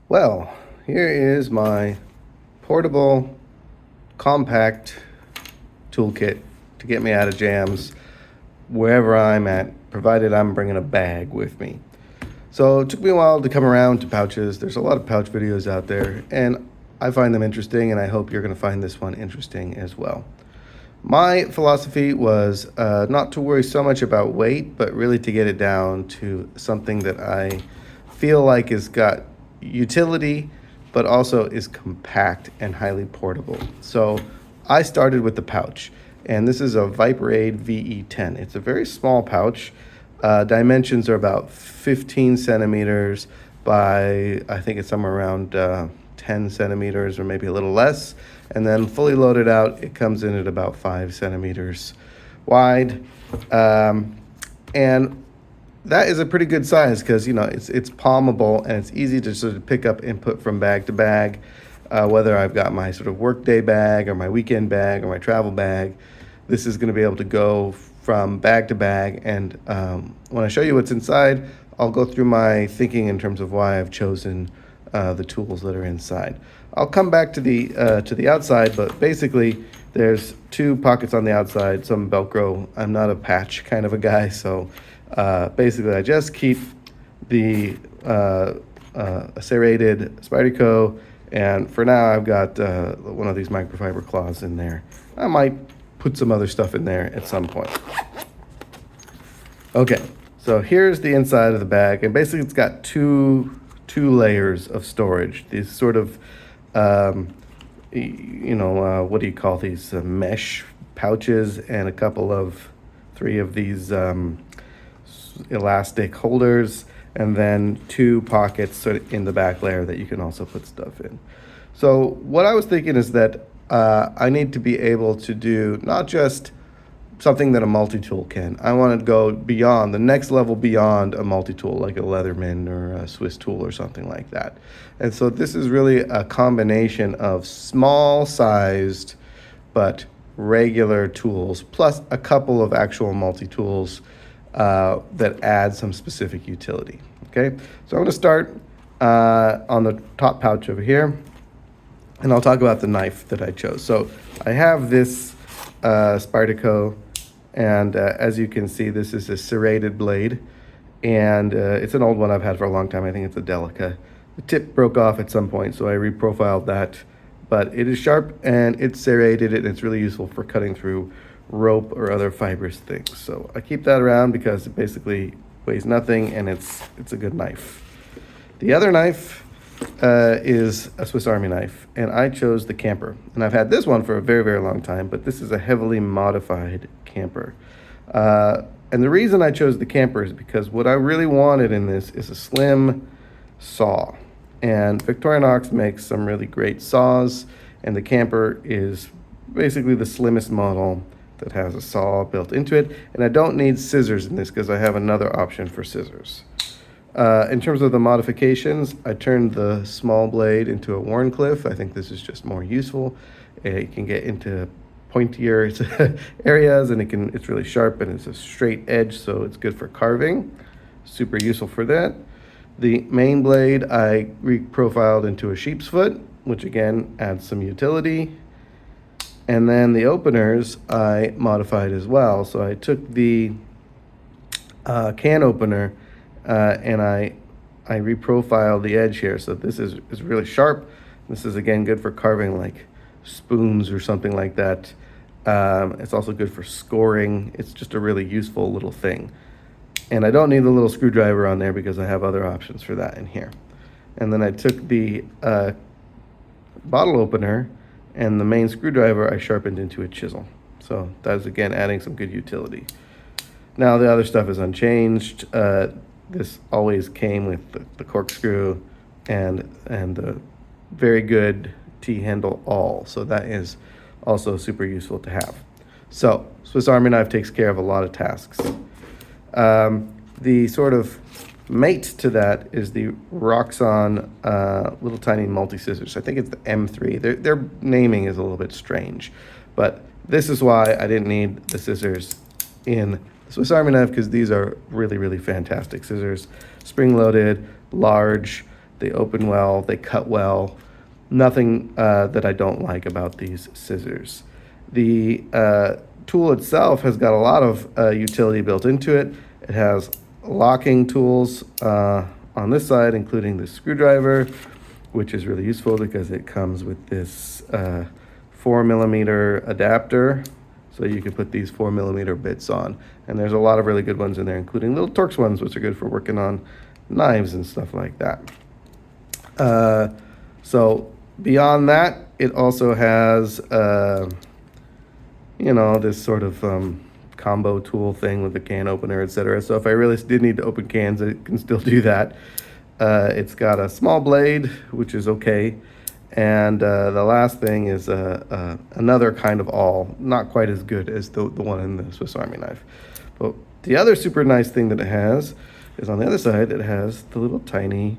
Well, here is my portable, compact toolkit to get me out of jams wherever I'm at, provided I'm bringing a bag with me. So it took me a while to come around to pouches. There's a lot of pouch videos out there, and I find them interesting, and I hope you're going to find this one interesting as well. My philosophy was not to worry so much about weight, but really to get it down to something that I feel like has got utility, but also is compact and highly portable. So I started with the pouch, and this is a Viperade VE10. It's a very small pouch. Dimensions are about 15 centimeters by, I think it's somewhere around 10 centimeters or maybe a little less. And then fully loaded out, it comes in at about 5 centimeters wide. And that is a pretty good size because, you know, it's palmable and it's easy to sort of pick up and put from bag to bag, whether I've got my sort of workday bag or my weekend bag or my travel bag. This is going to be able to go from bag to bag. And when I show you what's inside, I'll go through my thinking in terms of why I've chosen the tools that are inside. I'll come back to the outside, but basically there's 2 pockets on the outside, some Velcro. I'm not a patch kind of a guy, so basically I just keep the serrated Spyderco, and for now I've got one of these microfiber cloths in there. I might put some other stuff in there at some point. Okay, so here's the inside of the bag, and basically it's got two layers of storage. These sort of what do you call these, mesh pouches, and a couple of 3 of these elastic holders, and then 2 pockets sort of in the back layer that you can also put stuff in. So what I was thinking is that I need to be able to do not just something that a multi-tool can. I want to go beyond, the next level beyond a multi-tool, like a Leatherman or a Swiss tool or something like that. And so this is really a combination of small-sized but regular tools, plus a couple of actual multi-tools that add some specific utility. Okay, so I'm going to start on the top pouch over here, and I'll talk about the knife that I chose. So I have this Spyderco, and as you can see, this is a serrated blade, and it's an old one I've had for a long time. I think it's a Delica. The tip broke off at some point, so I reprofiled that, but it is sharp and it's serrated, and it's really useful for cutting through rope or other fibrous things. So I keep that around because it basically weighs nothing, and it's a good knife. The other knife is a Swiss Army knife, and I chose the Camper. And I've had this one for a very, very long time, but this is a heavily modified Camper. And the reason I chose the Camper is because what I really wanted in this is a slim saw. And Victorinox makes some really great saws, and the Camper is basically the slimmest model that has a saw built into it. And I don't need scissors in this because I have another option for scissors. In terms of the modifications, I turned the small blade into a Wharncliffe. I think this is just more useful. It can get into pointier areas, and it's really sharp, and it's a straight edge, so it's good for carving. Super useful for that. The main blade I reprofiled into a sheep's foot, which again adds some utility. And then the openers I modified as well. So I took the can opener and I reprofiled the edge here. So this is really sharp. This is again good for carving like spoons or something like that. It's also good for scoring. It's just a really useful little thing. And I don't need the little screwdriver on there because I have other options for that in here. And then I took the bottle opener and the main screwdriver I sharpened into a chisel. So that is again adding some good utility. Now the other stuff is unchanged. This always came with the corkscrew and the very good T-handle awl. So that is also super useful to have. So Swiss Army knife takes care of a lot of tasks. The sort of mate to that is the Roxon little tiny multi-scissors. I think it's the M3. Their naming is a little bit strange, but this is why I didn't need the scissors in the Swiss Army knife, because these are really, really fantastic scissors. Spring-loaded, large, they open well, they cut well. Nothing that I don't like about these scissors. The tool itself has got a lot of utility built into it. It has locking tools on this side, including the screwdriver, which is really useful because it comes with this 4mm adapter. So you can put these 4mm bits on. And there's a lot of really good ones in there, including little Torx ones, which are good for working on knives and stuff like that. So beyond that, it also has, you know, this sort of combo tool thing with the can opener, etc. So if I really did need to open cans, it can still do that. It's got a small blade, which is okay. And the last thing is another kind of awl, not quite as good as the one in the Swiss Army knife. But the other super nice thing that it has is on the other side, it has the little tiny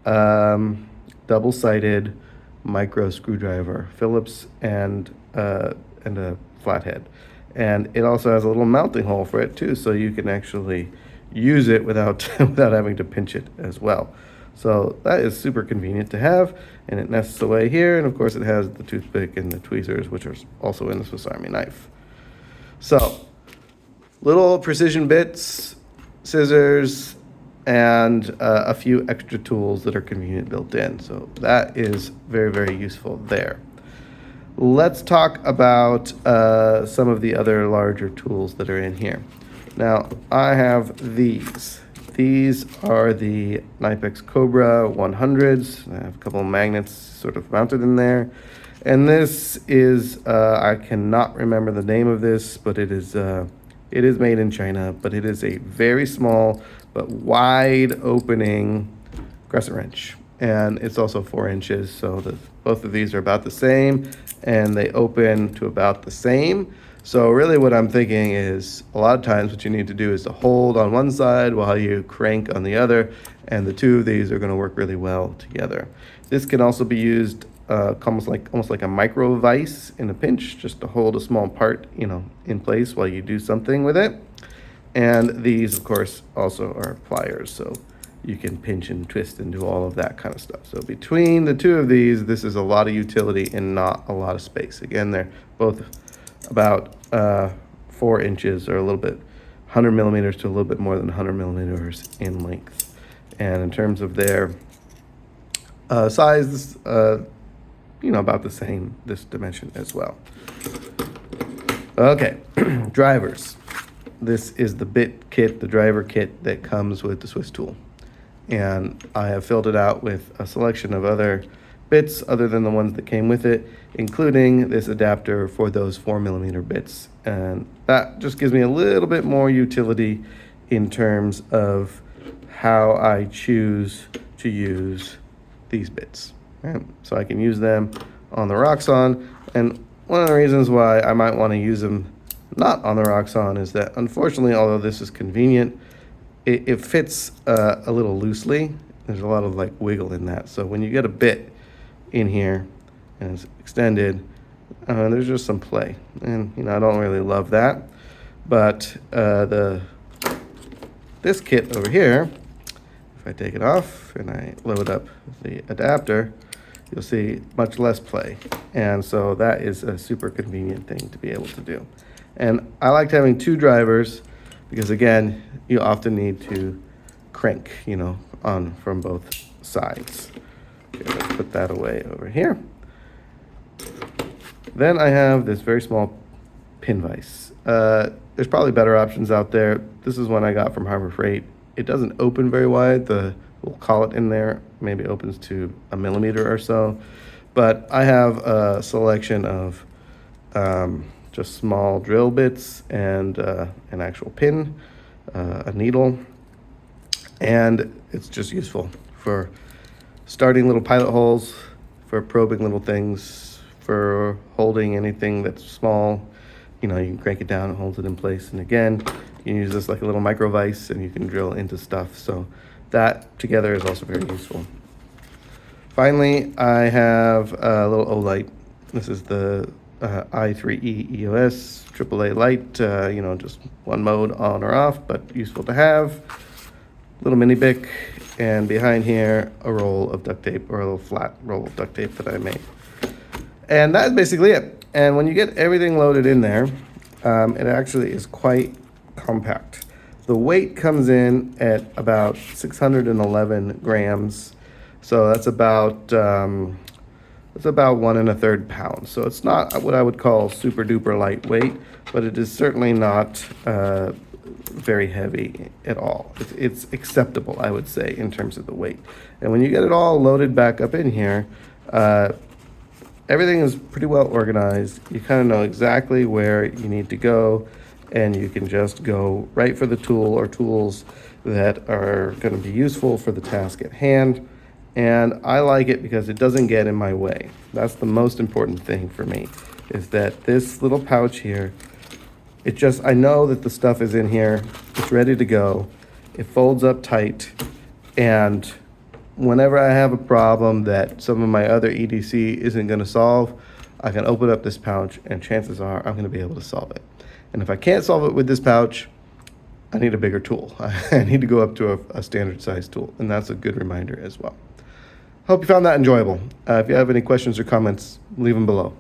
double-sided micro screwdriver, Phillips and a flathead. And it also has a little mounting hole for it too, so you can actually use it without without having to pinch it as well. So that is super convenient to have, and it nests away here, and of course it has the toothpick and the tweezers, which are also in the Swiss Army knife. So little precision bits, scissors, and a few extra tools that are convenient built in. So that is very, very useful there. Let's talk about some of the other larger tools that are in here. Now, I have these. These are the Knipex Cobra 100s. I have a couple of magnets sort of mounted in there. And this is, I cannot remember the name of this, but it is made in China, but it is a very small but wide opening crescent wrench. And it's also 4 inches, so both of these are about the same, and they open to about the same. So really what I'm thinking is a lot of times what you need to do is to hold on one side while you crank on the other, and the two of these are going to work really well together. This can also be used almost like a micro vise in a pinch, just to hold a small part, you know, in place while you do something with it. And these, of course, also are pliers, so you can pinch and twist and do all of that kind of stuff. So between the two of these, this is a lot of utility and not a lot of space. Again, they're both about 4 inches or a little bit, 100 millimeters to a little bit more than 100 millimeters in length. And in terms of their size, you know, about the same, this dimension as well. Okay, drivers. This is the bit kit, the driver kit that comes with the Swiss tool. And I have filled it out with a selection of other bits other than the ones that came with it, including this adapter for those 4mm bits. And that just gives me a little bit more utility in terms of how I choose to use these bits. Right? So I can use them on the Roxon, and one of the reasons why I might want to use them not on the Roxon is that, unfortunately, although this is convenient, it fits a little loosely. There's a lot of like wiggle in that. So when you get a bit in here and it's extended, there's just some play. And, you know, I don't really love that. But this kit over here, if I take it off and I load up the adapter, you'll see much less play. And so that is a super convenient thing to be able to do. And I liked having two drivers because, again, you often need to crank, you know, on from both sides. Okay, let's put that away over here. Then I have this very small pin vise. There's probably better options out there. This is one I got from Harbor Freight. It doesn't open very wide. The little collet in there maybe opens to 1 millimeter or so. But I have a selection of just small drill bits and an actual pin, a needle, and it's just useful for starting little pilot holes, for probing little things, for holding anything that's small. You know, you can crank it down, it holds it in place, and again, you can use this like a little micro vise and you can drill into stuff. So that together is also very useful. Finally, I have a little O-lite. This is the i3E EOS AAA light, you know, just one mode on or off, but useful to have. little mini bic, and behind here, a roll of duct tape, or a little flat roll of duct tape that I made. And that's basically it. And when you get everything loaded in there, it actually is quite compact. The weight comes in at about 611 grams. So that's about 1 1/3 pounds. So it's not what I would call super duper lightweight, but it is certainly not very heavy at all. It's acceptable, I would say, in terms of the weight. And when you get it all loaded back up in here, everything is pretty well organized. You kind of know exactly where you need to go, and you can just go right for the tool or tools that are going to be useful for the task at hand. And I like it because it doesn't get in my way. That's the most important thing for me, is that this little pouch here, I know that the stuff is in here, it's ready to go, it folds up tight, and whenever I have a problem that some of my other EDC isn't going to solve, I can open up this pouch and chances are I'm going to be able to solve it. And if I can't solve it with this pouch, I need a bigger tool. I need to go up to a standard size tool, and that's a good reminder as well. Hope you found that enjoyable. If you have any questions or comments, leave them below.